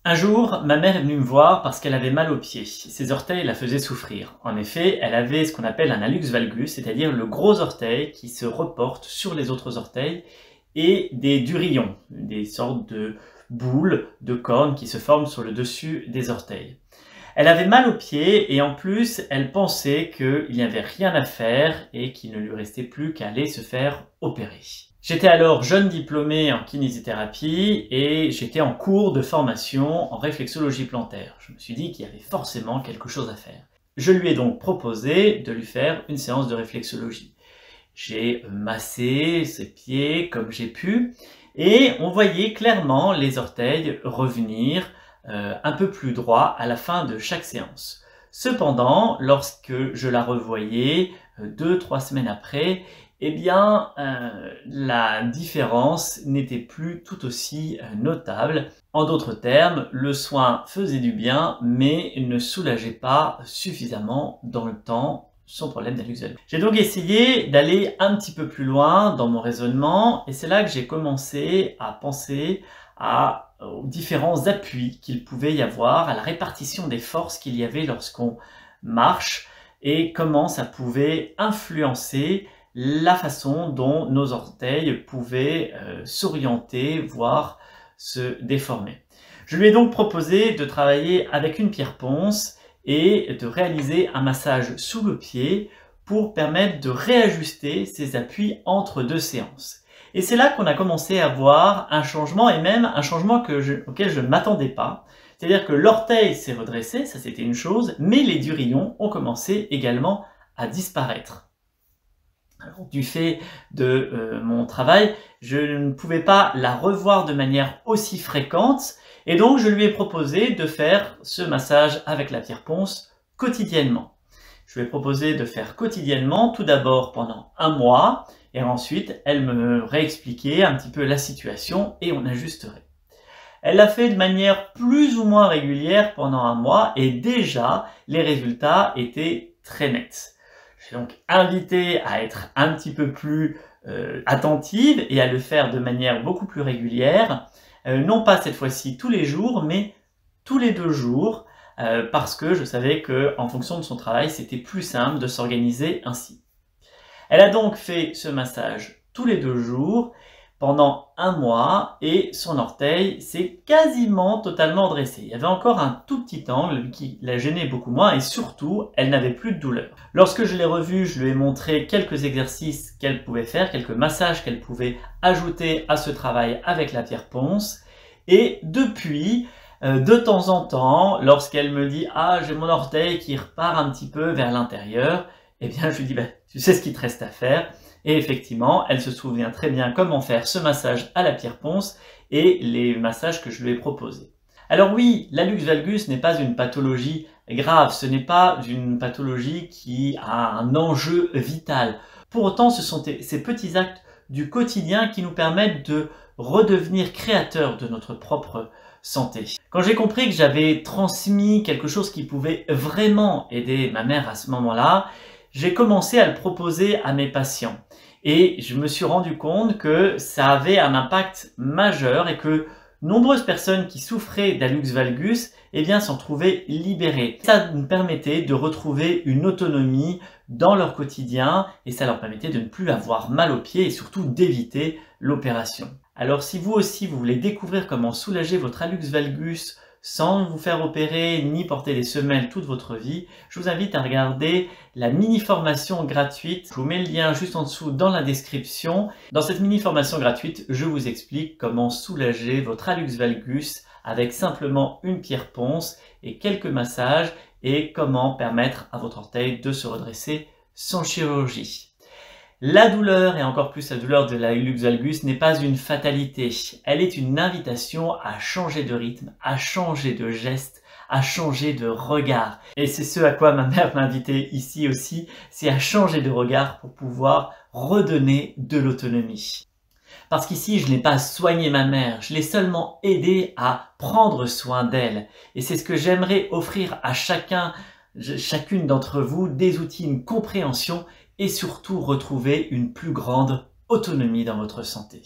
Un jour, ma mère est venue me voir parce qu'elle avait mal aux pieds. Ses orteils la faisaient souffrir. En effet, elle avait ce qu'on appelle un hallux valgus, c'est-à-dire le gros orteil qui se reporte sur les autres orteils, et des durillons, des sortes de boules, de cornes qui se forment sur le dessus des orteils. Elle avait mal aux pieds et en plus, elle pensait qu'il n'y avait rien à faire et qu'il ne lui restait plus qu'à aller se faire opérer. J'étais alors jeune diplômé en kinésithérapie et j'étais en cours de formation en réflexologie plantaire. Je me suis dit qu'il y avait forcément quelque chose à faire. Je lui ai donc proposé de lui faire une séance de réflexologie. J'ai massé ses pieds comme j'ai pu et on voyait clairement les orteils revenir un peu plus droit à la fin de chaque séance. Cependant, lorsque je la revoyais 2-3 semaines après, eh bien, la différence n'était plus tout aussi notable. En d'autres termes, le soin faisait du bien, mais ne soulageait pas suffisamment dans le temps son problème d'hallux valgus. J'ai donc essayé d'aller un petit peu plus loin dans mon raisonnement, et c'est là que j'ai commencé à penser aux différents appuis qu'il pouvait y avoir, à la répartition des forces qu'il y avait lorsqu'on marche, et comment ça pouvait influencer la façon dont nos orteils pouvaient s'orienter, voire se déformer. Je lui ai donc proposé de travailler avec une pierre ponce et de réaliser un massage sous le pied pour permettre de réajuster ses appuis entre deux séances. Et c'est là qu'on a commencé à voir un changement, et même un changement auquel je ne m'attendais pas. C'est-à-dire que l'orteil s'est redressé, ça c'était une chose, mais les durillons ont commencé également à disparaître. Alors, du fait de mon travail, je ne pouvais pas la revoir de manière aussi fréquente, et donc je lui ai proposé de faire ce massage avec la pierre ponce quotidiennement. Je lui ai proposé de faire quotidiennement, tout d'abord pendant 1 mois, et ensuite elle me réexpliquait un petit peu la situation et on ajusterait. Elle l'a fait de manière plus ou moins régulière pendant 1 mois, et déjà les résultats étaient très nets. J'ai donc invité à être un petit peu plus attentive et à le faire de manière beaucoup plus régulière, non pas cette fois-ci tous les jours, mais tous les 2 jours, parce que je savais qu'en fonction de son travail, c'était plus simple de s'organiser ainsi. Elle a donc fait ce massage tous les 2 jours, pendant 1 mois, et son orteil s'est quasiment totalement dressé. Il y avait encore un tout petit angle qui la gênait beaucoup moins, et surtout, elle n'avait plus de douleur. Lorsque je l'ai revue, je lui ai montré quelques exercices qu'elle pouvait faire, quelques massages qu'elle pouvait ajouter à ce travail avec la pierre ponce, et depuis, de temps en temps, lorsqu'elle me dit « Ah, j'ai mon orteil qui repart un petit peu vers l'intérieur », eh bien je lui dis « Tu sais ce qu'il te reste à faire ?» Et effectivement, elle se souvient très bien comment faire ce massage à la pierre ponce et les massages que je lui ai proposés. Alors oui, l'hallux valgus n'est pas une pathologie grave, ce n'est pas une pathologie qui a un enjeu vital. Pour autant, ce sont ces petits actes du quotidien qui nous permettent de redevenir créateurs de notre propre santé. Quand j'ai compris que j'avais transmis quelque chose qui pouvait vraiment aider ma mère à ce moment-là, j'ai commencé à le proposer à mes patients. Et je me suis rendu compte que ça avait un impact majeur et que nombreuses personnes qui souffraient d'hallux valgus s'en trouvaient libérées. Ça nous permettait de retrouver une autonomie dans leur quotidien et ça leur permettait de ne plus avoir mal aux pieds et surtout d'éviter l'opération. Alors si vous aussi vous voulez découvrir comment soulager votre hallux valgus sans vous faire opérer ni porter des semelles toute votre vie, je vous invite à regarder la mini-formation gratuite. Je vous mets le lien juste en dessous dans la description. Dans cette mini-formation gratuite, je vous explique comment soulager votre hallux valgus avec simplement une pierre ponce et quelques massages et comment permettre à votre orteil de se redresser sans chirurgie. La douleur, et encore plus la douleur de l'hallux valgus, n'est pas une fatalité. Elle est une invitation à changer de rythme, à changer de geste, à changer de regard. Et c'est ce à quoi ma mère m'a invité ici aussi, c'est à changer de regard pour pouvoir redonner de l'autonomie. Parce qu'ici, je n'ai pas soigné ma mère, je l'ai seulement aidée à prendre soin d'elle. Et c'est ce que j'aimerais offrir à chacune d'entre vous, des outils, une compréhension et surtout retrouver une plus grande autonomie dans votre santé.